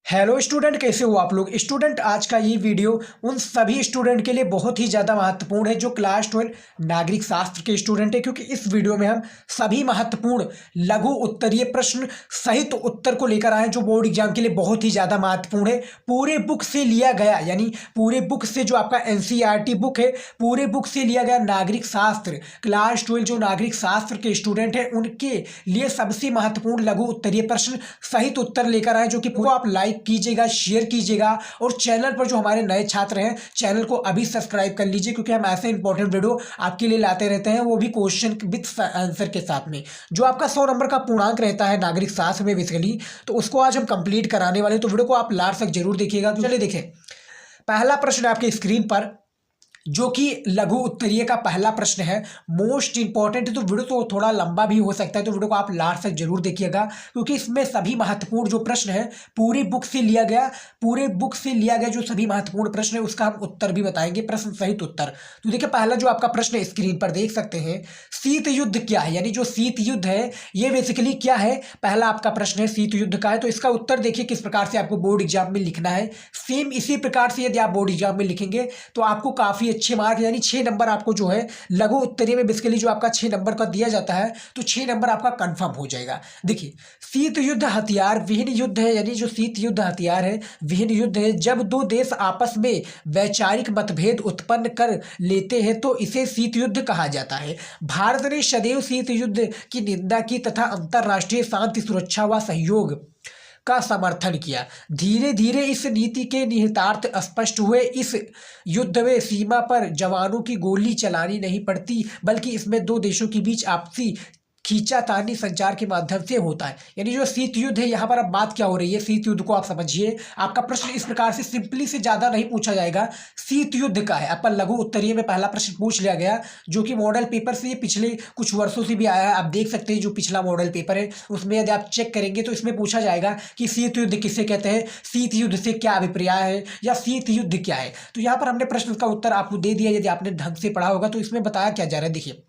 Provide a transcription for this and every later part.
Hello student, कैसे हो आप लोग। स्टूडेंट, आज का ये वीडियो उन सभी स्टूडेंट के लिए बहुत ही ज़्यादा महत्वपूर्ण है जो क्लास 12 नागरिक शास्त्र के स्टूडेंट है, क्योंकि इस वीडियो में हम सभी महत्वपूर्ण लघु उत्तरीय प्रश्न सहित उत्तर को लेकर आए हैं जो बोर्ड एग्जाम के लिए बहुत ही ज़्यादा महत्वपूर्ण है। पूरे बुक से लिया गया, यानी पूरे बुक से जो आपका एनसीईआरटी बुक है, पूरे बुक से लिया गया नागरिक शास्त्र क्लास 12 जो नागरिक शास्त्र के स्टूडेंट हैं उनके लिए सबसे महत्वपूर्ण लघु उत्तरीय प्रश्न सहित उत्तर लेकर आए, जो कि पूरा आप लाइक कीजिएगा, शेयर कीजिएगा और चैनल पर जो हमारे नए छात्र हैं चैनल को अभी सब्सक्राइब कर लीजिए, क्योंकि हम ऐसे इंपॉर्टेंट वीडियो आपके लिए लाते रहते हैं, वो भी क्वेश्चन विद आंसर के साथ में। जो आपका 100 नंबर का पूर्णांक रहता है नागरिक शास्त्र में बेसिकली, तो उसको आज हम कंप्लीट कराने वाले हैं, तो वीडियो को आप लास्ट तक जरूर देखिएगा। तो चलिए देखें, पहला प्रश्न आपके स्क्रीन पर जो कि लघु उत्तरीय का पहला प्रश्न है, मोस्ट इंपॉर्टेंट है, तो वीडियो तो थोड़ा लंबा भी हो सकता है, तो वीडियो को आप लास्ट तक जरूर देखिएगा, क्योंकि इसमें सभी महत्वपूर्ण जो प्रश्न है पूरी बुक से लिया गया, पूरे बुक से लिया गया जो सभी महत्वपूर्ण प्रश्न है उसका हम उत्तर भी बताएंगे, प्रश्न सहित उत्तर। तो देखिए, पहला जो आपका प्रश्न स्क्रीन पर देख सकते हैं, शीत युद्ध क्या है, यानी जो शीत युद्ध है ये बेसिकली क्या है। पहला आपका प्रश्न है शीत युद्ध का है, तो इसका उत्तर देखिए किस प्रकार से आपको बोर्ड एग्जाम में लिखना है। सेम इसी प्रकार से यदि आप बोर्ड एग्जाम में लिखेंगे तो आपको काफी अच्छे मार्क, यानी 6 नंबर आपको जो है लघु उत्तरीय में बेसिकली जो आपका 6 नंबर का दिया जाता है, तो 6 नंबर आपका कंफर्म हो जाएगा। देखिए, शीत युद्ध हथियार विहीन युद्ध है, यानी जो शीत युद्ध हथियार है विहीन युद्ध है, जब दो देश आपस में वैचारिक मतभेद उत्पन्न कर लेते हैं तो इसे शीत युद्ध कहा जाता है। भारत ने सदैव शीत युद्ध की निंदा की तथा अंतरराष्ट्रीय शांति, सुरक्षा व सहयोग का समर्थन किया। धीरे धीरे इस नीति के निहितार्थ स्पष्ट हुए। इस युद्ध में सीमा पर जवानों की गोली चलानी नहीं पड़ती, बल्कि इसमें दो देशों के बीच आपसी खींचातानी संचार के माध्यम से होता है। यानी जो शीत युद्ध है, यहाँ पर अब बात क्या हो रही है, शीत युद्ध को आप समझिए। आपका प्रश्न इस प्रकार से सिंपली से ज्यादा नहीं पूछा जाएगा, शीत युद्ध का है। आपका लघु उत्तरीय में पहला प्रश्न पूछ लिया गया, जो कि मॉडल पेपर से पिछले कुछ वर्षों से भी आया है। आप देख सकते हैं जो पिछला मॉडल पेपर है उसमें यदि आप चेक करेंगे तो इसमें पूछा जाएगा कि शीत युद्ध किसे कहते हैं, शीत युद्ध से क्या अभिप्राय है, या शीत युद्ध क्या है। तो यहाँ पर हमने प्रश्न का उत्तर आपको दे दिया, यदि आपने ढंग से पढ़ा होगा। तो इसमें बताया क्या जा रहा है, देखिए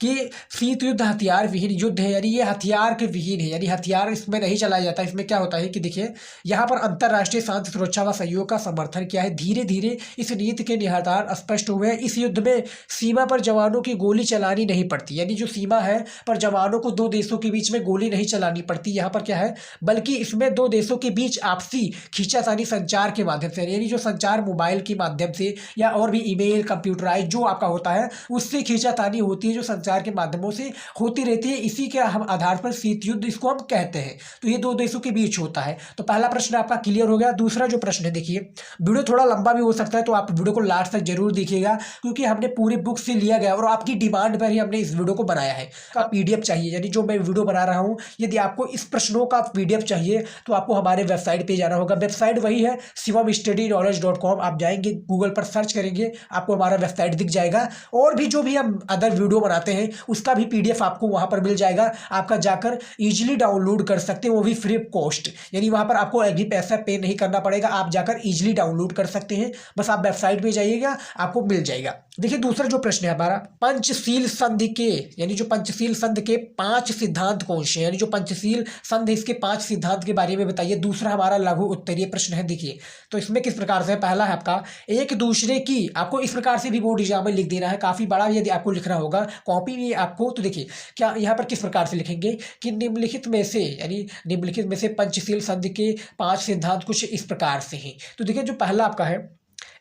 कि शीत युद्ध हथियार विहीन युद्ध है, यानी ये हथियार के विहीन है, यानी हथियार इसमें नहीं चलाया जाता। इसमें क्या होता है कि देखिए, यहाँ पर अंतरराष्ट्रीय शांति, सुरक्षा व सहयोग का समर्थन किया है। धीरे धीरे इस नीति के निहितार्थ स्पष्ट हुए हैं। इस युद्ध में सीमा पर जवानों की गोली चलानी नहीं पड़ती, यानी जो सीमा है पर जवानों को दो देशों के बीच में गोली नहीं चलानी पड़ती। यहाँ पर क्या है, बल्कि इसमें दो देशों के बीच आपसी खींचातानी संचार के माध्यम से, यानी जो संचार मोबाइल के माध्यम से या और भी ईमेल, कंप्यूटराइज जो आपका होता है उससे खींचातानी होती है, जो संचार के माध्यमों से होती रहती है। इसी के हम आधार पर शीत युद्ध इसको हम कहते हैं। तो ये दो देशों के बीच होता है। तो पहला प्रश्न आपका क्लियर हो गया। दूसरा जो प्रश्न है, देखिए वीडियो थोड़ा लंबा भी हो सकता है, तो आप वीडियो को लास्ट तक जरूर देखिएगा, क्योंकि हमने पूरी बुक से लिया गया और आपकी डिमांड पर ही हमने इस वीडियो को बनाया है। का पीडीएफ चाहिए, यानी जो मैं वीडियो बना रहा हूं, यदि आपको इस प्रश्नों का पीडीएफ चाहिए तो आपको हमारे वेबसाइट पे जाना होगा। वेबसाइट वही है shivam-study-knowledge.com। आप जाएंगे, गूगल पर सर्च करेंगे, आपको हमारा वेबसाइट दिख जाएगा। और भी जो भी हम अदर वीडियो बनाते हैं उसका भी पीडीएफ आपको वहां पर मिल जाएगा। आपका जाकर इजीली डाउनलोड कर सकते हैं, वो भी फ्री ऑफ कॉस्ट, यानी वहां पर आपको एक भी पैसा पे नहीं करना पड़ेगा। आप जाकर इजीली डाउनलोड कर सकते हैं, बस आप वेबसाइट पे जाइएगा, आपको मिल जाएगा। देखिए, दूसरा जो प्रश्न है हमारा, पंचशील संधि के, यानी जो पंचशील संधि के 5 सिद्धांत कौन से, यानी जो पंचशील संधि इसके 5 सिद्धांत के बारे में बताइए। दूसरा हमारा लघु उत्तरीय प्रश्न है। देखिए, तो इसमें किस प्रकार से, पहला है आपका एक दूसरे की, आपको इस प्रकार से भी बोर्ड एग्जाम में लिख देना है, काफी बड़ा यदि आपको लिखना होगा कॉपी में आपको। तो देखिए क्या यहाँ पर किस प्रकार से लिखेंगे कि निम्नलिखित में से, यानी निम्नलिखित में से पंचशील संधि के 5 सिद्धांत कुछ इस प्रकार से हैं। तो देखिए, जो पहला आपका है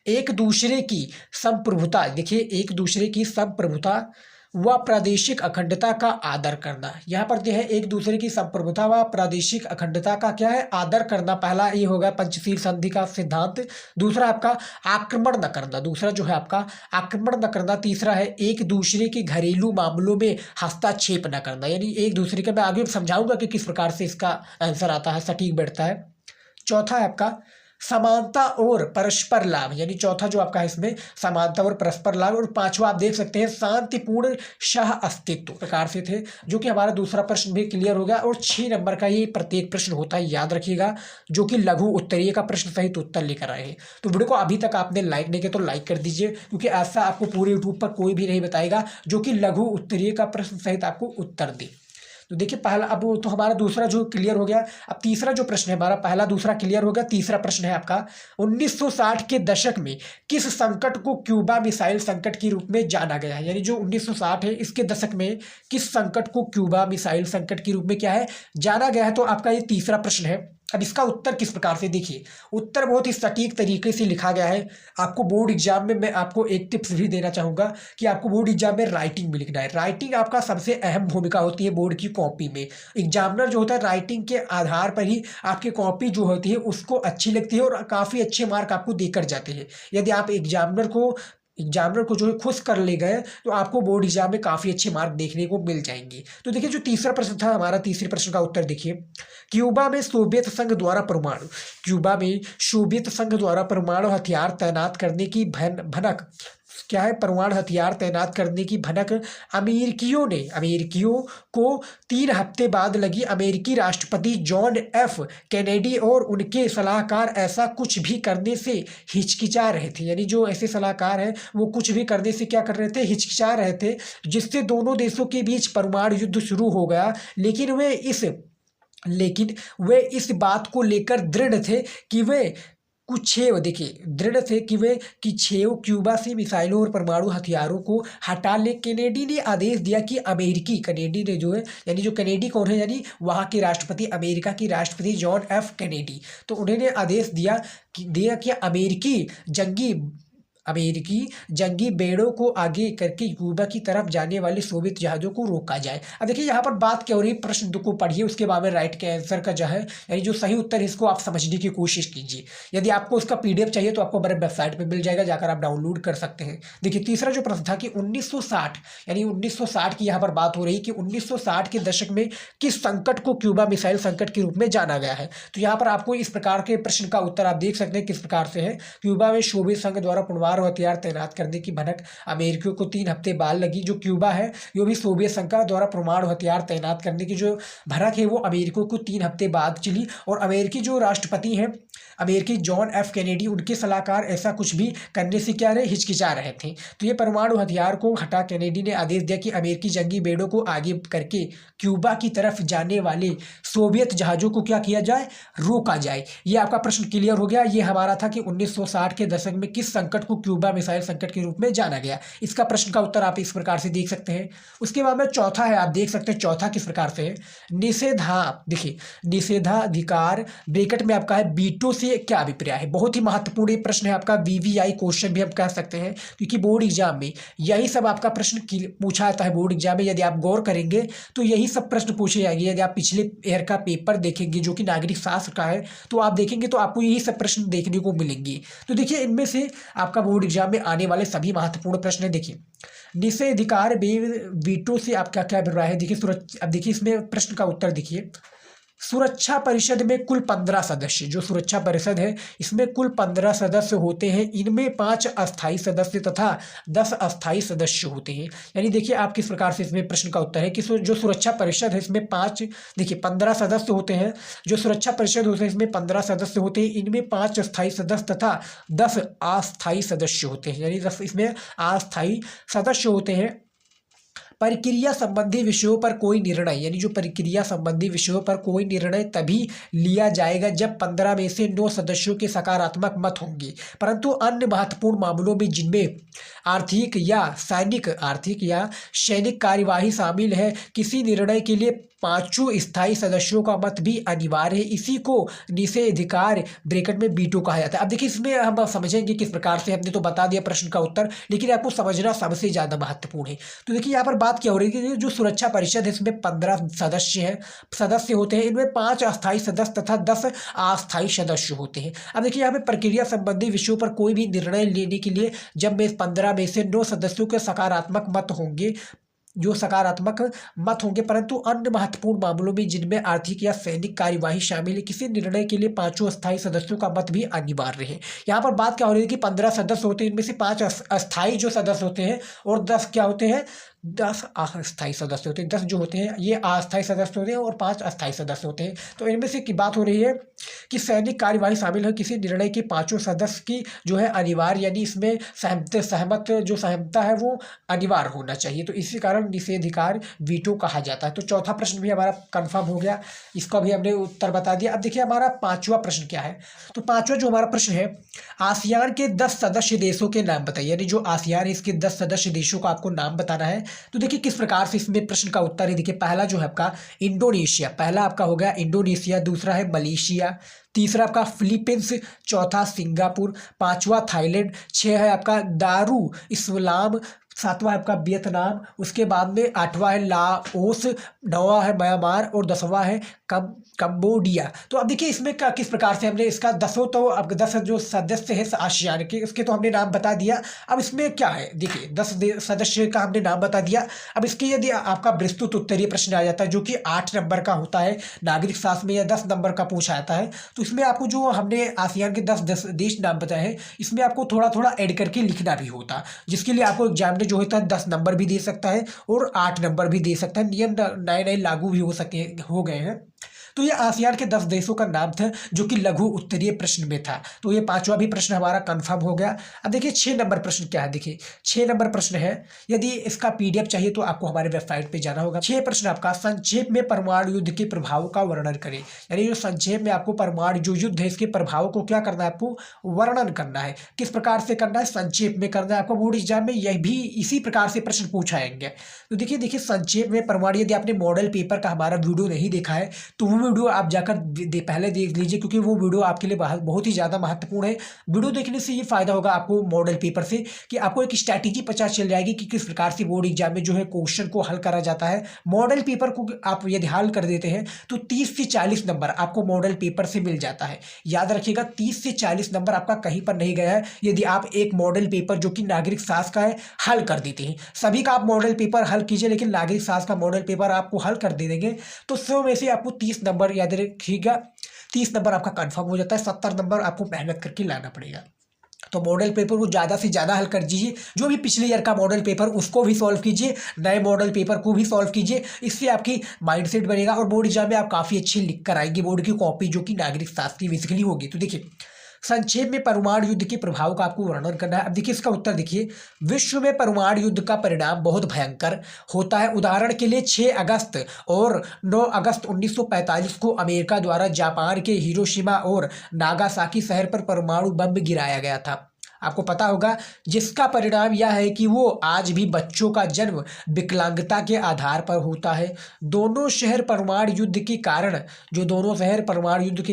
एक दूसरे की संप्रभुता, देखिए एक दूसरे की संप्रभुता व प्रादेशिक अखंडता का आदर करना। यहाँ पर जो है एक दूसरे की संप्रभुता व प्रादेशिक अखंडता का क्या है, आदर करना। पहला ये होगा पंचशील संधि का सिद्धांत। दूसरा आपका आक्रमण न करना, दूसरा जो है आपका आक्रमण न करना। तीसरा है एक दूसरे के घरेलू मामलों में हस्तक्षेप न करना, यानी एक दूसरे का, मैं आगे समझाऊंगा कि किस प्रकार से इसका आंसर आता है, सटीक बैठता है। चौथा है आपका समानता और परस्पर लाभ, यानी चौथा जो आपका है इसमें समानता और परस्पर लाभ। और पांचवा आप देख सकते हैं शांतिपूर्ण सह अस्तित्व प्रकार से थे, जो कि हमारा दूसरा प्रश्न भी क्लियर हो गया। और 6 नंबर का ये प्रत्येक प्रश्न होता है, याद रखिएगा, जो कि लघु उत्तरीय का प्रश्न सहित उत्तर लेकर आए हैं। तो वीडियो को अभी तक आपने लाइक नहीं किया तो लाइक कर दीजिए, क्योंकि ऐसा आपको पूरे यूट्यूब पर कोई भी नहीं बताएगा जो कि लघु उत्तरीय का प्रश्न सहित आपको उत्तर दे। तो देखिए पहला, अब तो हमारा दूसरा जो क्लियर हो गया। अब तीसरा जो प्रश्न है हमारा, पहला दूसरा क्लियर हो गया, तीसरा प्रश्न है आपका 1960 के दशक में किस संकट को क्यूबा मिसाइल संकट के रूप में जाना गया है। यानी जो 1960 है इसके दशक में किस संकट को क्यूबा मिसाइल संकट के रूप में क्या है जाना गया है। तो आपका ये तीसरा प्रश्न है। अब इसका उत्तर किस प्रकार से, देखिए उत्तर बहुत ही सटीक तरीके से लिखा गया है। आपको बोर्ड एग्जाम में मैं आपको एक टिप्स भी देना चाहूँगा कि आपको बोर्ड एग्जाम में राइटिंग में लिखना है। राइटिंग आपका सबसे अहम भूमिका होती है बोर्ड की कॉपी में। एग्जामिनर जो होता है राइटिंग के आधार पर ही आपकी कॉपी जो होती है उसको अच्छी लगती है और काफ़ी अच्छे मार्क आपको देकर जाते हैं। यदि आप एग्जामिनर को जो है खुश कर ले गए तो आपको बोर्ड एग्जाम में काफ़ी अच्छे मार्क देखने को मिल जाएंगे। तो देखिए जो तीसरा प्रश्न था हमारा, तीसरे प्रश्न का उत्तर देखिए, क्यूबा में सोवियत संघ द्वारा परमाणु हथियार तैनात करने की भनक क्या है, परमाणु हथियार तैनात करने की भनक अमेरिकियों को 3 हफ्ते बाद लगी। अमेरिकी राष्ट्रपति जॉन एफ कैनेडी और उनके सलाहकार ऐसा कुछ भी करने से हिचकिचा रहे थे। यानी जो ऐसे सलाहकार हैं वो कुछ भी करने से क्या कर रहे थे, हिचकिचा रहे थे, जिससे दोनों देशों के बीच परमाणु युद्ध शुरू हो गया। लेकिन वे इस बात को लेकर दृढ़ थे कि छेव क्यूबा से मिसाइलों और परमाणु हथियारों को हटा ले। कैनेडी ने आदेश दिया कि कैनेडी ने जो है, यानी जो कैनेडी कौन है, यानी वहाँ के राष्ट्रपति, अमेरिका के राष्ट्रपति जॉन एफ कैनेडी, तो उन्होंने आदेश दिया कि अमेरिकी जंगी बेड़ों को आगे करके क्यूबा की तरफ जाने वाले सोवियत जहाज़ों को रोका जाए। अब देखिए यहाँ पर बात क्या हो रही है, प्रश्न को पढ़िए, उसके बाद में राइट के आंसर का जो है यानी जो सही उत्तर है इसको आप समझने की कोशिश कीजिए। यदि आपको उसका PDF चाहिए तो आपको हमारे वेबसाइट पर मिल जाएगा, जाकर आप डाउनलोड कर सकते हैं। देखिए तीसरा जो प्रश्न था कि 1960 यानी 1960 की यहाँ पर बात हो रही कि 1960 के दशक में किस संकट को क्यूबा मिसाइल संकट के रूप में जाना गया है। तो यहाँ पर आपको इस प्रकार के प्रश्न का उत्तर आप देख सकते हैं किस प्रकार से है। क्यूबा में सोवियत संघ द्वारा परमाणु हथियार तैनात करने की भनक अमेरिकियों को 3 हफ्ते बाद लगी। जो क्यूबा है वो भी सोवियत संघ द्वारा परमाणु हथियार तैनात करने की जो भनक है वो अमेरिकियों को 3 हफ्ते बाद चली। और अमेरिकी जो राष्ट्रपति हैं, अमेरिकी जॉन एफ कैनेडी, उनके सलाहकार ऐसा कुछ भी करने से क्या रहे, हिचकिचा रहे थे। तो ये परमाणु हथियार को हटा कैनेडी ने आदेश दिया कि अमेरिकी जंगी बेड़ों को आगे करके क्यूबा की तरफ जाने वाले सोवियत जहाज़ों को क्या किया जाए, रोका जाए। ये आपका प्रश्न क्लियर हो गया। ये हमारा था कि 1960 के दशक में किस संकट को क्यूबा मिसाइल संकट के रूप में जाना गया। इसका प्रश्न का उत्तर आप इस प्रकार से देख सकते हैं। उसके बाद में चौथा है, आप देख सकते हैं चौथा किस प्रकार से है। देखिए निषेधाधिकार ब्रैकेट में आपका है वीटो से क्या अभिप्राय है। बहुत ही महत्वपूर्ण ये प्रश्न है आपका, VVI क्वेश्चन भी हम कह सकते हैं, क्योंकि बोर्ड एग्जाम में यही सब आपका प्रश्न पूछा जाता है। बोर्ड एग्जाम में यदि आप गौर करेंगे तो यही सब प्रश्न पूछे जाएंगे। यदि आप पिछले ईयर का पेपर देखेंगे जो कि नागरिक शास्त्र का है तो आप देखेंगे तो आपको यही सब प्रश्न देखने को मिलेंगे। तो देखिए इनमें से आपका बोर्ड एग्जाम में आने वाले सभी महत्वपूर्ण प्रश्न है। देखिए निषेधाधिकार वीटो से आपका क्या अभिप्राय है। देखिए अब देखिए इसमें प्रश्न का उत्तर देखिए, सुरक्षा परिषद में कुल 15 सदस्य, जो सुरक्षा परिषद है इसमें कुल 15 सदस्य होते हैं। इनमें 5 अस्थायी सदस्य तथा 10 अस्थायी सदस्य होते हैं। यानी देखिए आप किस प्रकार से इसमें प्रश्न का उत्तर है कि जो सुरक्षा परिषद है इसमें 15 सदस्य होते हैं। जो सुरक्षा परिषद होते हैं इसमें 15 सदस्य होते हैं। इनमें 5 अस्थायी सदस्य तथा 10 अस्थायी सदस्य होते हैं। यानी 10 इसमें अस्थायी सदस्य होते हैं। प्रक्रिया संबंधी विषयों पर कोई निर्णय, यानी जो प्रक्रिया संबंधी विषयों पर कोई निर्णय तभी लिया जाएगा जब 15 में से 9 सदस्यों के सकारात्मक मत होंगे। परंतु अन्य महत्वपूर्ण मामलों में जिनमें आर्थिक या सैनिक कार्यवाही शामिल है, किसी निर्णय के लिए 5 स्थायी सदस्यों का मत भी अनिवार्य है। इसी को निषेधाधिकार ब्रैकेट में वीटो कहा जाता है। अब देखिए इसमें हम समझेंगे किस प्रकार से, हमने तो बता दिया प्रश्न का उत्तर, लेकिन आपको समझना सबसे ज़्यादा महत्वपूर्ण है। तो देखिए यहाँ पर बात क्या हो रही है कि जो सुरक्षा परिषद है इसमें 15 सदस्य होते हैं। इनमें 5 अस्थायी सदस्य तथा 10 अस्थायी सदस्य होते हैं। अब देखिए यहाँ पे प्रक्रिया संबंधी विषयों पर कोई भी निर्णय लेने के लिए जब 15 में से 9 सदस्यों के सकारात्मक मत होंगे, परंतु अन्य महत्वपूर्ण मामलों में जिनमें आर्थिक या सैनिक कार्यवाही शामिल है, किसी निर्णय के लिए 5 अस्थायी सदस्यों का मत भी अनिवार्य है। यहाँ पर बात क्या हो रही है कि 15 सदस्य होते हैं, इनमें से 5 अस्थायी जो सदस्य होते हैं और 10 क्या होते हैं, 10 अस्थायी सदस्य होते हैं। 10 जो होते हैं ये अस्थायी सदस्य होते हैं और 5 अस्थायी सदस्य होते हैं। तो इनमें से की बात हो रही है कि सैनिक कार्यवाही शामिल है किसी निर्णय के पांचों सदस्य की जो है अनिवार्य, यानी इसमें सहमता है वो अनिवार्य होना चाहिए। तो इसी कारण निषेधाधिकार वीटो कहा जाता है। तो चौथा प्रश्न भी हमारा कंफर्म हो गया, इसका भी हमने उत्तर बता दिया। अब देखिए हमारा पांचवा प्रश्न क्या है। तो पांचवा जो हमारा प्रश्न है, आसियान के 10 सदस्य देशों के नाम बताइए, यानी जो आसियान है इसके 10 सदस्य देशों का आपको नाम बताना है। तो देखिए किस प्रकार से इसमें प्रश्न का उत्तर है। देखिए पहला जो है आपका इंडोनेशिया, पहला आपका हो गया इंडोनेशिया, दूसरा है मलेशिया, तीसरा आपका फिलीपींस, चौथा सिंगापुर, पांचवा थाईलैंड, 6 है आपका दारू इस्लाम, सातवां है आपका वियतनाम, उसके बाद में आठवां है लाओस, नौवां है म्यांमार और 10वां है कंबोडिया। तो अब देखिए इसमें किस प्रकार से हमने इसका 10 जो सदस्य है आसियान के, उसके तो हमने नाम बता दिया। अब इसमें क्या है, देखिए 10 सदस्य का हमने नाम बता दिया। अब इसके यदि आपका विस्तृत उत्तरीय प्रश्न आ जाता है जो कि 8 नंबर का होता है नागरिक शास्त्र में, या 10 नंबर का पूछा जाता है, तो इसमें आपको जो हमने आसियान के 10 देश नाम बताए हैं इसमें आपको थोड़ा थोड़ा ऐड करके लिखना भी होता, जिसके लिए आपको एग्जाम में जो होता है 10 नंबर भी दे सकता है और 8 नंबर भी दे सकता है। नियम नए नए लागू भी हो गए हैं। तो ये आसियान के 10 देशों का नाम था जो कि लघु उत्तरीय प्रश्न में था। तो ये पांचवा भी प्रश्न हमारा कंफर्म हो गया। अब देखिए 6 नंबर प्रश्न क्या है। देखिए 6 नंबर प्रश्न है, यदि इसका पीडीएफ चाहिए तो आपको हमारे वेबसाइट पे जाना होगा। 6 प्रश्न आपका, संक्षेप में परमाणु युद्ध के प्रभाव का वर्णन करें, यानी जो संक्षेप में आपको परमाणु जो युद्ध है इसके प्रभाव को क्या करना है, आपको वर्णन करना है। किस प्रकार से करना है, संक्षेप में करना है। आपको बोर्ड एग्जाम में यह भी इसी प्रकार से प्रश्न पूछाएंगे। तो देखिए संक्षेप में परमाणु, यदि आपने मॉडल पेपर का हमारा वीडियो नहीं देखा है तो वो वीडियो आप जाकर पहले देख लीजिए, क्योंकि वो वीडियो आपके लिए बहुत ही ज़्यादा महत्वपूर्ण है। वीडियो देखने से ये फायदा होगा आपको मॉडल पेपर से कि आपको एक स्ट्रैटेजी पता चल जाएगी कि किस प्रकार से बोर्ड एग्जाम में जो है क्वेश्चन को हल करा जाता है। मॉडल पेपर को आप यदि हल कर देते हैं तो 30 से 40 नंबर आपको मॉडल पेपर से मिल जाता है। याद रखिएगा 30 से 40 नंबर आपका कहीं पर नहीं गया है यदि आप एक मॉडल पेपर जो कि नागरिक शास्त्र का है हल कर देते हैं। सभी का आप मॉडल पेपर हल कीजिए, लेकिन नागरिक शास्त्र का मॉडल पेपर आपको हल कर दे देंगे तो 100 में से आपको 30 नंबर, याद रखिएगा 30 नंबर आपका कंफर्म हो जाता है। 70 नंबर आपको मेहनत करके लाना पड़ेगा। तो मॉडल पेपर को ज़्यादा से ज़्यादा हल कर दीजिए। जो भी पिछले ईयर का मॉडल पेपर उसको भी सॉल्व कीजिए, नए मॉडल पेपर को भी सॉल्व कीजिए। इससे आपकी माइंडसेट बनेगा और बोर्ड एग्जाम में आप काफ़ी अच्छी लिख कर आएंगे। बोर्ड की कॉपी जो कि नागरिक शास्त्र की बेसिकली होगी। तो देखिए संक्षेप में परमाणु युद्ध के प्रभाव का आपको वर्णन करना है। अब देखिए इसका उत्तर देखिए, विश्व में परमाणु युद्ध का परिणाम बहुत भयंकर होता है। उदाहरण के लिए 6 अगस्त और 9 अगस्त 1945 को अमेरिका द्वारा जापान के हिरोशिमा और नागासाकी शहर पर परमाणु बम गिराया गया था। आपको पता होगा, जिसका परिणाम यह है कि वो आज भी बच्चों का जन्म विकलांगता के आधार पर होता है। दोनों शहर परमाणु युद्ध के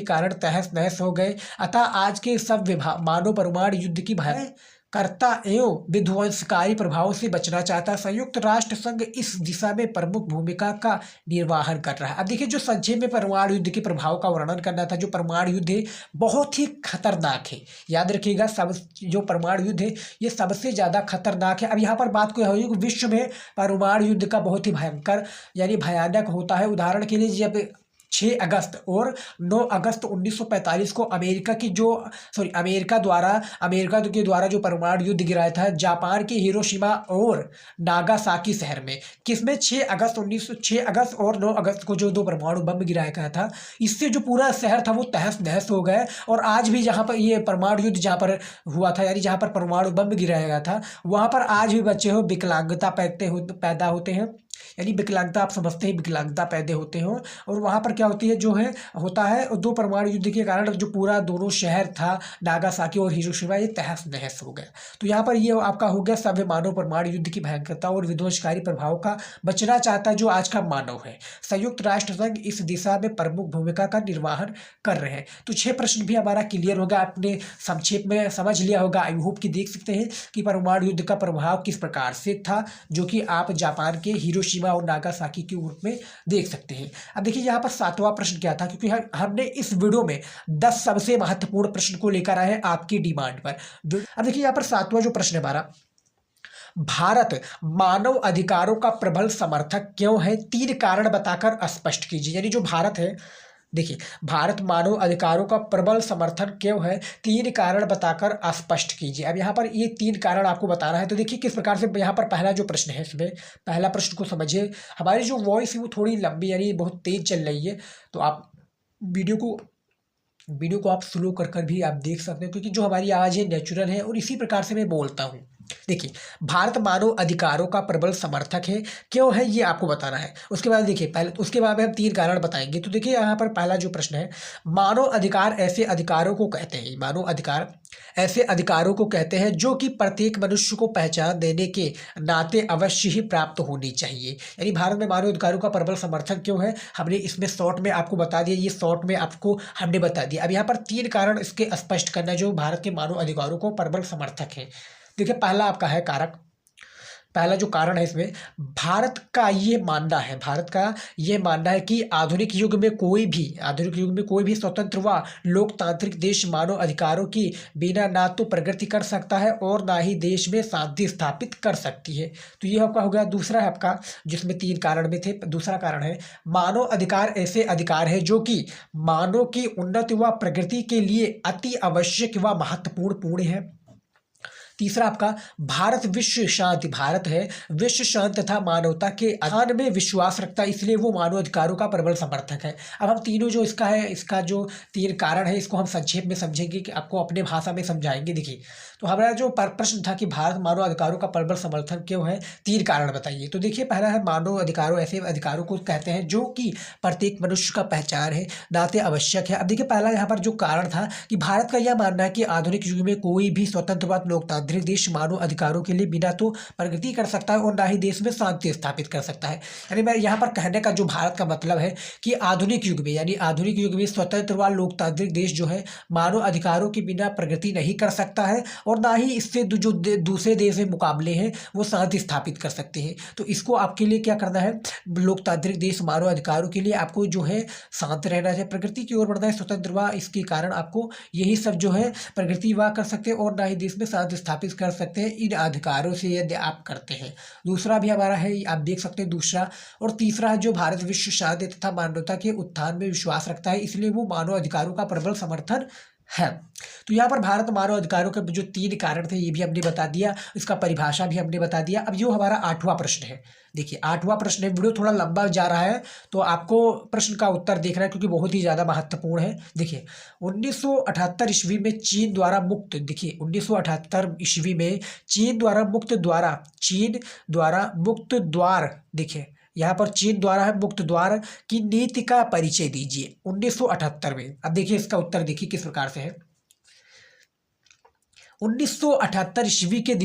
कारण तहस नहस हो गए। अतः आज के सब मानव परमाणु युद्ध की भय कर्ता एवं विध्वंसकारी प्रभाव से बचना चाहता है। संयुक्त राष्ट्र संघ इस दिशा में प्रमुख भूमिका का निर्वहन कर रहा है। अब देखिए जो संक्षेप में परमाणु युद्ध के प्रभाव का वर्णन करना था, जो परमाणु युद्ध है बहुत ही खतरनाक है। याद रखिएगा जो परमाणु युद्ध है ये सबसे ज़्यादा खतरनाक है। अब यहाँ पर बात कोई होगी कि विश्व में परमाणु युद्ध का बहुत ही भयंकर यानी भयानक होता है। उदाहरण के लिए जब 6 अगस्त और 9 अगस्त 1945 को अमेरिका के द्वारा जो परमाणु युद्ध गिराया था जापान के हिरोशिमा और नागासाकी शहर में, किसमें 6 अगस्त और 9 अगस्त को जो 2 परमाणु बम गिराया गया था, इससे जो पूरा शहर था वो तहस नहस हो गया। और आज भी जहाँ पर ये परमाणु युद्ध जहाँ पर हुआ था, यानी जहाँ पर परमाणु बम गिराया गया था, वहाँ पर आज भी बच्चे विकलांगता पैदा होते हैं। यानी विकलांगता आप समझते हैं, विकलांगता पैदा होते हो। और वहाँ पर क्या होती है होता है 2 परमाणु युद्ध के कारण जो पूरा दोनों शहर था नागासाकी और हिरोशिमा ये तहस नहस हो गया। तो यहाँ पर ये आपका हो गया सभ्य मानव परमाणु युद्ध की भयंकरता और विध्वंसकारी प्रभाव का बचना चाहता है जो आज का मानव है। संयुक्त राष्ट्र संघ इस दिशा में प्रमुख भूमिका का निर्वहन कर रहे हैं। तो 6 प्रश्न भी हमारा क्लियर होगा, आपने संक्षेप में समझ लिया होगा। आई होप कि देख सकते हैं कि परमाणु युद्ध का प्रभाव किस प्रकार से था, जो कि आप जापान के हिरोशिमा और नागासाकी के रूप में देख सकते हैं। अब देखिए यहाँ पर 7वां प्रश्न क्या था, क्योंकि हमने इस वीडियो में 10 सबसे महत्वपूर्ण प्रश्न को लेकर आए हैं आपकी डिमांड पर। अब देखिए यहाँ पर 7वां जो प्रश्न है हमारा, भारत मानव अधिकारों का प्रबल समर्थक क्यों है, 3 कारण बताकर स्पष्ट कीजिए। यानी जो भारत है देखिए, भारत मानव अधिकारों का प्रबल समर्थन क्यों है, 3 कारण बताकर स्पष्ट कीजिए। अब यहाँ पर ये 3 कारण आपको बताना है। तो देखिए किस प्रकार से यहाँ पर पहला जो प्रश्न है, इसमें पहला प्रश्न को समझिए। हमारी जो वॉइस है वो थोड़ी लंबी यानी बहुत तेज चल रही है, तो आप वीडियो को आप स्लो कर कर भी आप देख सकते हैं, क्योंकि जो हमारी आवाज़ है नेचुरल है और इसी प्रकार से मैं बोलता हूँ। देखिए, भारत मानव अधिकारों का प्रबल समर्थक है, क्यों है ये आपको बताना है। उसके बाद देखिए, पहले उसके बाद में हम 3 कारण बताएंगे। तो देखिए यहाँ पर पहला जो प्रश्न है, मानव अधिकार ऐसे अधिकारों को कहते हैं, मानव अधिकार ऐसे अधिकारों को कहते हैं जो कि प्रत्येक मनुष्य को पहचान देने के नाते अवश्य ही प्राप्त होनी चाहिए। यानी भारत में मानव अधिकारों का प्रबल समर्थन क्यों है, हमने इसमें शॉर्ट में आपको बता दिया, ये शॉर्ट में आपको हमने बता दिया। अब यहाँ पर 3 कारण इसके स्पष्ट करना जो भारत के मानव अधिकारों को प्रबल समर्थक है। देखिए, पहला आपका है कारक, पहला जो कारण है इसमें, भारत का ये मानना है कि आधुनिक युग में कोई भी स्वतंत्र व लोकतांत्रिक देश मानव अधिकारों की बिना ना तो प्रगति कर सकता है और ना ही देश में शांति स्थापित कर सकती है। तो ये आपका हो गया। दूसरा है आपका, जिसमें 3 कारण में थे, दूसरा कारण है, मानव अधिकार ऐसे अधिकार है जो कि मानव की उन्नति व प्रगति के लिए अति आवश्यक व महत्वपूर्ण है। तीसरा आपका, भारत विश्व शांति तथा मानवता के आधार में विश्वास रखता है, इसलिए वो मानव अधिकारों का प्रबल समर्थक है। अब हम तीनों जो इसका जो 3 कारण है, इसको हम संक्षेप में समझेंगे कि आपको अपने भाषा में समझाएंगे। देखिए, तो हमारा जो प्रश्न था कि भारत मानव अधिकारों का प्रबल समर्थन क्यों है, 3 कारण बताइए। तो देखिए, पहला है, मानव अधिकारों ऐसे अधिकारों को कहते हैं जो कि प्रत्येक मनुष्य का पहचान है, नाते आवश्यक है। अब देखिए, पहला यहाँ पर जो कारण था कि भारत का यह मानना है कि आधुनिक युग में कोई भी स्वतंत्रवाद लोकतांत्रिक देश मानव अधिकारों के लिए बिना तो प्रगति कर सकता है और ना ही देश में शांति स्थापित कर सकता है। यानी मैं यहाँ पर कहने का जो भारत का मतलब है कि आधुनिक युग में स्वतंत्र व लोकतांत्रिक देश जो है मानव अधिकारों के बिना प्रगति नहीं कर सकता है और ना ही इससे जो दूसरे देश में मुकाबले हैं वो शांति स्थापित कर सकते हैं। तो इसको आपके लिए क्या करना है, लोकतांत्रिक देश मानव अधिकारों के लिए आपको जो है शांत रहना है, प्रगति की ओर बढ़ना है, स्वतंत्र व इसके कारण आपको यही सब जो है प्रगति व कर सकते हैं और ना ही देश में शांति स्थापित कर सकते हैं इन अधिकारों से यदि आप करते हैं। दूसरा भी हमारा है, आप देख सकते हैं दूसरा। और तीसरा है, जो भारत विश्व शांति तथा मानवता के उत्थान में विश्वास रखता है, इसलिए वो मानव अधिकारों का प्रबल समर्थन है। तो यहाँ पर भारत मानव अधिकारों के जो 3 कारण थे ये भी हमने बता दिया, इसका परिभाषा भी हमने बता दिया। अब जो हमारा 8वां प्रश्न है, देखिए 8वां प्रश्न है, वीडियो थोड़ा लंबा जा रहा है तो आपको प्रश्न का उत्तर देखना है क्योंकि बहुत ही ज़्यादा महत्वपूर्ण है। देखिए, 1978 ईस्वी में चीन द्वारा मुक्त, देखिए 1978 ईस्वी में चीन द्वारा मुक्त द्वार, देखिए यहाँ पर चीन द्वारा है मुक्त द्वार की नीति का परिचय दीजिए 1978 में। अब देखिए इसका उत्तर देखिए किस प्रकार से है। 1978 ईस्वी के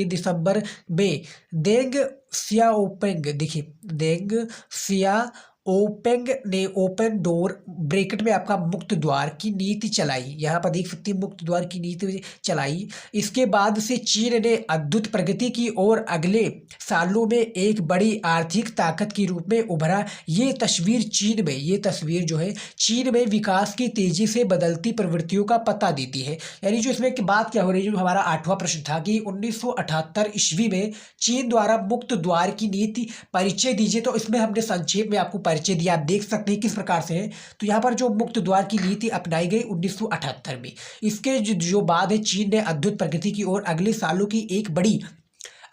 दिसंबर में देंग सियाओपिंग, देखिए देंग सियाओपिंग ने ओपन डोर ब्रैकेट में आपका मुक्त द्वार की नीति चलाई, यहाँ पर देख सकते हैं मुक्त द्वार की नीति चलाई। इसके बाद से चीन ने अद्भुत प्रगति की और अगले सालों में एक बड़ी आर्थिक ताकत के रूप में उभरा। ये तस्वीर जो है चीन में विकास की तेजी से बदलती प्रवृत्तियों का पता देती है। यानी जो इसमें की बात क्या हो रही है, जो हमारा 8वां प्रश्न था कि 1978 ईस्वी में चीन द्वारा मुक्त द्वार की नीति परिचय दीजिए, तो इसमें हमने संक्षेप में आपको परिचय दिया। आप देख सकते हैं किस प्रकार से है। तो यहाँ पर जो मुक्त द्वार की नीति अपनाई गई 1978 में, इसके जो बाद है चीन ने अद्भुत प्रगति की और अगले सालों की एक बड़ी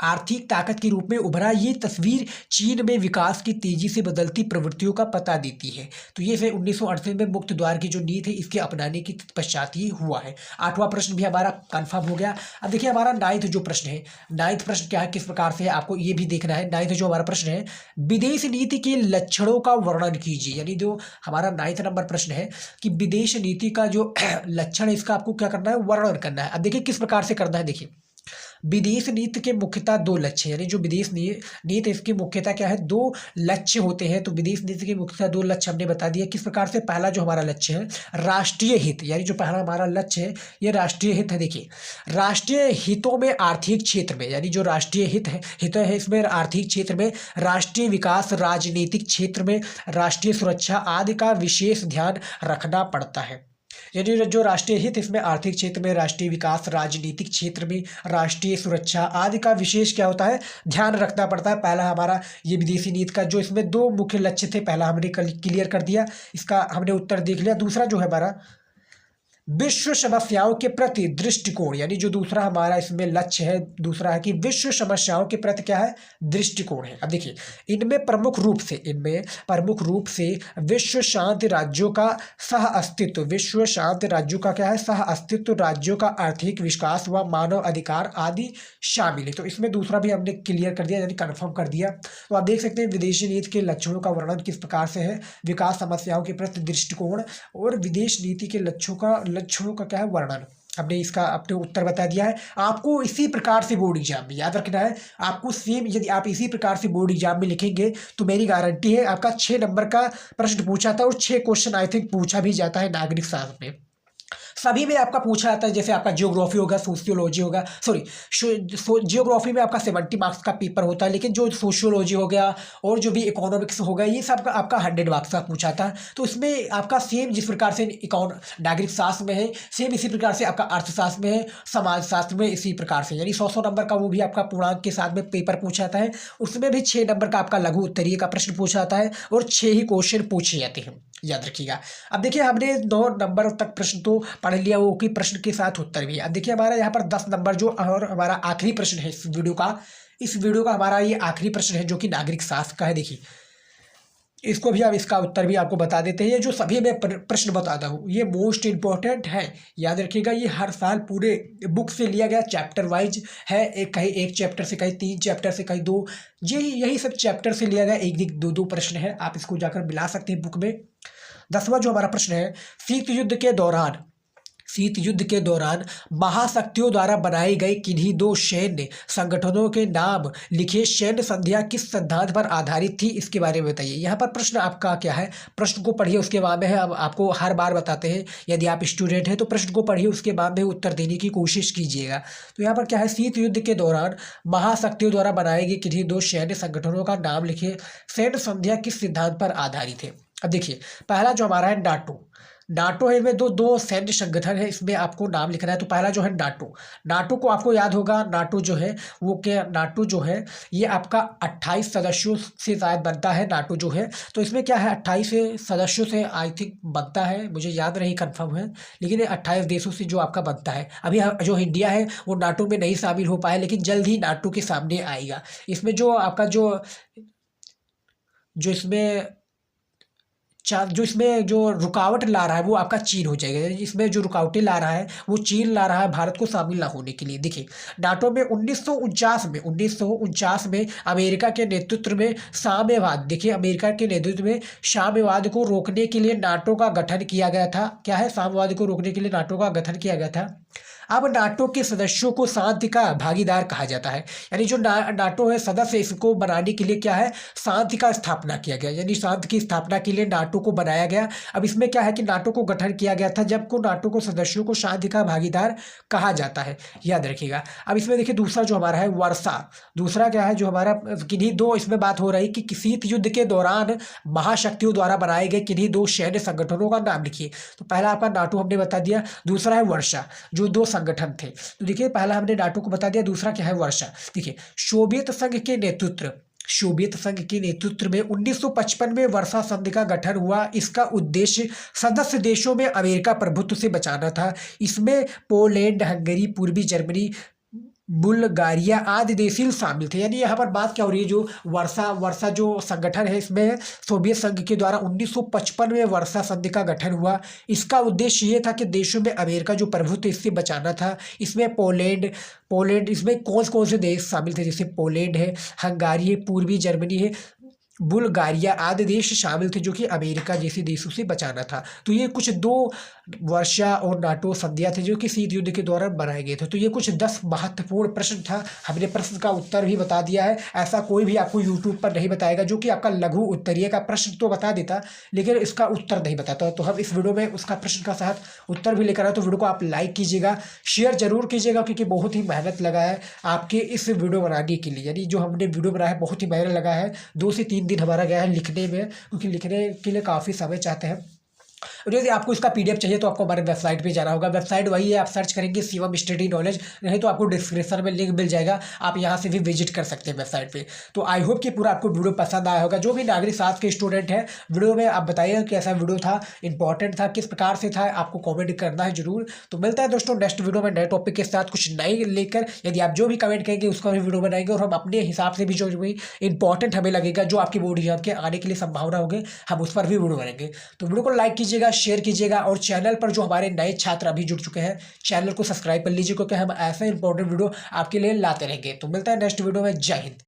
आर्थिक ताकत के रूप में उभरा। ये तस्वीर चीन में विकास की तेजी से बदलती प्रवृत्तियों का पता देती है। तो ये फिर 1978 में मुक्त द्वार की जो नीति है इसके अपनाने के पश्चात ही हुआ है। 8वां प्रश्न भी हमारा कंफर्म हो गया। अब देखिए हमारा 9th जो प्रश्न है, 9th प्रश्न क्या है, किस प्रकार से है, आपको ये भी देखना है। 9th जो हमारा प्रश्न है, विदेश नीति के लक्षणों का वर्णन कीजिए। यानी जो हमारा 9th नंबर प्रश्न है कि विदेश नीति का जो लक्षण है इसका आपको क्या करना है, वर्णन करना है। अब देखिए किस प्रकार से करना है। देखिए, विदेश नीति के मुख्यतः 2 लक्ष्य, यानी जो विदेश नीति इसकी मुख्यतः क्या है, 2 लक्ष्य होते हैं। तो विदेश नीति के मुख्यतः 2 लक्ष्य हमने बता दिया किस प्रकार से। पहला जो हमारा लक्ष्य है राष्ट्रीय हित, यानी जो पहला हमारा लक्ष्य है ये राष्ट्रीय हित है। देखिए, राष्ट्रीय हितों में आर्थिक क्षेत्र में, यानी जो राष्ट्रीय हित है इसमें आर्थिक क्षेत्र में, राष्ट्रीय विकास, राजनीतिक क्षेत्र में, राष्ट्रीय सुरक्षा आदि का विशेष ध्यान रखना पड़ता है। यानी जो राष्ट्रीय हित, इसमें आर्थिक क्षेत्र में, राष्ट्रीय विकास, राजनीतिक क्षेत्र में, राष्ट्रीय सुरक्षा आदि का विशेष क्या होता है, ध्यान रखना पड़ता है। पहला हमारा ये विदेशी नीति का जो इसमें दो मुख्य लक्ष्य थे, पहला हमने क्लियर कर दिया, इसका हमने उत्तर देख लिया। दूसरा जो है हमारा विश्व समस्याओं के प्रति दृष्टिकोण, यानी जो दूसरा हमारा इसमें लक्ष्य है, दूसरा है कि विश्व समस्याओं के प्रति क्या है, दृष्टिकोण है। अब देखिए इनमें प्रमुख रूप से विश्व शांति राज्यों का सह अस्तित्व, विश्व शांति राज्यों का क्या है, सह अस्तित्व, राज्यों का आर्थिक विकास व मानव अधिकार आदि शामिल है। तो इसमें दूसरा भी हमने क्लियर कर दिया, यानी कन्फर्म कर दिया। तो आप देख सकते हैं विदेशी नीति के लक्ष्यों का वर्णन किस प्रकार से है, विकास समस्याओं के प्रति दृष्टिकोण और विदेश नीति के लक्ष्यों का क्या है, वर्णन। हमने इसका अपने उत्तर बता दिया है। आपको इसी प्रकार से बोर्ड एग्जाम में याद रखना है, आपको सेम यदि आप इसी प्रकार से बोर्ड एग्जाम में लिखेंगे तो मेरी गारंटी है आपका 6 नंबर का प्रश्न पूछा था और 6 क्वेश्चन आई थिंक पूछा भी जाता है नागरिक शास्त्र में। सभी में आपका पूछा जाता है, जैसे आपका जियोग्राफी होगा, सोशियोलॉजी होगा, सॉरी जियोग्राफी में आपका 70 मार्क्स का पेपर होता है, लेकिन जो सोशियोलॉजी हो गया और जो भी इकोनॉमिक्स होगा ये सब आपका 100 मार्क्स का पूछा था। तो इसमें आपका सेम जिस प्रकार से नागरिक शास्त्र में है, सेम इसी प्रकार से आपका अर्थशास्त्र में है, समाज शास्त्र में इसी प्रकार से, यानी 100 नंबर का वो भी आपका पूर्णांक के साथ में पेपर पूछा जाता है। उसमें भी 6 नंबर का आपका लघु उत्तरीय का प्रश्न पूछा जाता है और 6 ही क्वेश्चन पूछे जाते हैं, याद रखिएगा। अब देखिए हमने 9 नंबर तक प्रश्न तो पढ़ लिया, वो की प्रश्न के साथ उत्तर भी। अब देखिए हमारा यहाँ पर 10 नंबर जो और हमारा आखिरी प्रश्न है इस वीडियो का हमारा ये आखिरी प्रश्न है जो कि नागरिक शास्त्र का है। देखिए इसको भी अब इसका उत्तर भी आपको बता देते हैं। ये जो सभी मैं प्रश्न बताता हूँ ये मोस्ट इंपॉर्टेंट है, याद रखिएगा। ये हर साल पूरे बुक से लिया गया, चैप्टर वाइज है, कहीं एक चैप्टर से, कहीं 3 चैप्टर से, कहीं 2, यही सब चैप्टर से लिया गया, एक 2 प्रश्न है। आप इसको जाकर मिला सकते हैं बुक में। 10वां जो हमारा प्रश्न है, शीत युद्ध के दौरान महाशक्तियों द्वारा बनाई गई किन्हीं 2 सैन्य संगठनों के नाम लिखे, सैन्य संधियां किस सिद्धांत पर आधारित थी, इसके बारे में बताइए। यहाँ पर प्रश्न आपका क्या है, प्रश्न को पढ़िए उसके बाद में है, अब आपको हर बार बताते हैं यदि आप स्टूडेंट हैं तो प्रश्न को पढ़िए उसके बाद में उत्तर देने की कोशिश कीजिएगा। तो यहाँ पर क्या है, शीत युद्ध के दौरान महाशक्तियों द्वारा बनाए गए किन्हीं 2 सैन्य संगठनों का नाम लिखिए, सैन्य संधियां किस सिद्धांत पर आधारित है। अब देखिए पहला जो हमारा है नाटो है, में दो सैन्य संगठन है, इसमें आपको नाम लिखना है। तो पहला जो है नाटो को आपको याद होगा, नाटो जो है वो क्या, नाटो जो है ये आपका 28 सदस्यों से शायद बनता है नाटो जो है। तो इसमें क्या है 28 सदस्यों से आई थिंक बनता है, मुझे याद नहीं कंफर्म है, लेकिन ये 28 देशों से जो आपका बनता है। अभी जो इंडिया है वो नाटो में नहीं शामिल हो पाया, लेकिन जल्द ही नाटो के सामने आएगा। इसमें जो आपका जो इसमें जो रुकावट ला रहा है वो आपका चीन हो जाएगा। इसमें जो रुकावटें ला रहा है वो चीन ला रहा है भारत को शामिल ना होने के लिए। देखिए नाटो में 1949 में अमेरिका के नेतृत्व में साम्यवाद, देखिए अमेरिका के नेतृत्व में साम्यवाद को रोकने के लिए नाटो का गठन किया गया था। क्या है, साम्यवाद को रोकने के लिए नाटो का गठन किया गया था। अब नाटो के सदस्यों को शांति का भागीदार कहा जाता है, यानी जो नाटो है सदस्य, इसको बनाने के लिए क्या है, शांति का स्थापना किया गया, यानी शांति की स्थापना के लिए नाटो को बनाया गया। अब इसमें क्या है कि नाटो को गठन किया गया था जब को नाटो को सदस्यों को शांति का भागीदार कहा जाता है, याद रखिएगा। अब इसमें देखिए दूसरा जो हमारा है वर्षा, दूसरा क्या है जो हमारा किन्हीं 2, इसमें बात हो रही कि शीत युद्ध के दौरान महाशक्तियों द्वारा बनाए गए किन्हीं 2 सैन्य संगठनों का नाम लिखिए। तो पहला आपका नाटो हमने बता दिया, दूसरा है वर्षा, जो 2 संगठन थे। तो देखिए पहला हमने नाटो को बता दिया, दूसरा क्या है वर्षा। देखिए सोवियत संघ के नेतृत्व में 1955 में वर्षा संधि का गठन हुआ। इसका उद्देश्य सदस्य देशों में अमेरिका प्रभुत्व से बचाना था। इसमें पोलैंड, हंगरी, पूर्वी जर्मनी, बुल्गारिया आदि देश शामिल थे। यानी यहाँ पर बात क्या हो रही है, जो वर्षा जो संगठन है इसमें सोवियत संघ के द्वारा 1955 में वर्षा संधि का गठन हुआ। इसका उद्देश्य ये था कि देशों में अमेरिका जो प्रभुत्व इससे बचाना था। इसमें पोलैंड इसमें कौन से देश शामिल थे, जैसे पोलैंड है, हंगारी है, पूर्वी जर्मनी है, बुल्गारिया आदि देश शामिल थे जो कि अमेरिका जैसे देशों से बचाना था। तो ये कुछ 2 वर्षा और नाटो संधियां थे जो कि शीत युद्ध के दौरान बनाए गए थे। तो ये कुछ 10 महत्वपूर्ण प्रश्न था, हमने प्रश्न का उत्तर भी बता दिया है। ऐसा कोई भी आपको यूट्यूब पर नहीं बताएगा जो कि आपका लघु उत्तरीय का प्रश्न तो बता देता लेकिन इसका उत्तर नहीं बताता। तो हम इस वीडियो में उसका प्रश्न का साथ उत्तर भी लेकर आए। तो वीडियो को आप लाइक कीजिएगा, शेयर जरूर कीजिएगा, क्योंकि बहुत ही मेहनत लगा है आपके इस वीडियो बनाने के लिए। यानी जो हमने वीडियो बनाया है बहुत ही मेहनत लगा है, 2 से 3 दिन हमारा गया है लिखने में, क्योंकि लिखने के लिए काफ़ी समय चाहते हैं। और यदि आपको इसका PDF चाहिए तो आपको हमारे वेबसाइट पे जाना होगा। वेबसाइट वही है, आप सर्च करेंगे शिवम स्टडी नॉलेज, नहीं तो आपको डिस्क्रिप्शन में लिंक मिल जाएगा, आप यहाँ से भी विजिट कर सकते हैं वेबसाइट पे। तो आई होप कि पूरा आपको वीडियो पसंद आया होगा। जो भी नागरिक शास्त्र के स्टूडेंट हैं, वीडियो में आप बताइए कैसा वीडियो था, इंपॉर्टेंट था, किस प्रकार से था, आपको कॉमेंट करना है जरूर। तो मिलता है दोस्तों नेक्स्ट वीडियो में नए टॉपिक के साथ कुछ नए लेकर। यदि आप जो भी कमेंट करेंगे उसका भी वीडियो बनाएंगे और हम अपने हिसाब से भी जो भी इंपॉर्टेंट हमें लगेगा, जो आपकी बोर्ड एग्जाम के आने के लिए संभावना होगी, हम उस पर भी वीडियो बनाएंगे। तो वीडियो को लाइक कीजिएगा, शेयर कीजिएगा और चैनल पर जो हमारे नए छात्र अभी जुड़ चुके हैं, चैनल को सब्सक्राइब कर लीजिए, क्योंकि हम ऐसे इंपॉर्टेंट वीडियो आपके लिए लाते रहेंगे। तो मिलता है नेक्स्ट वीडियो में। जय हिंद।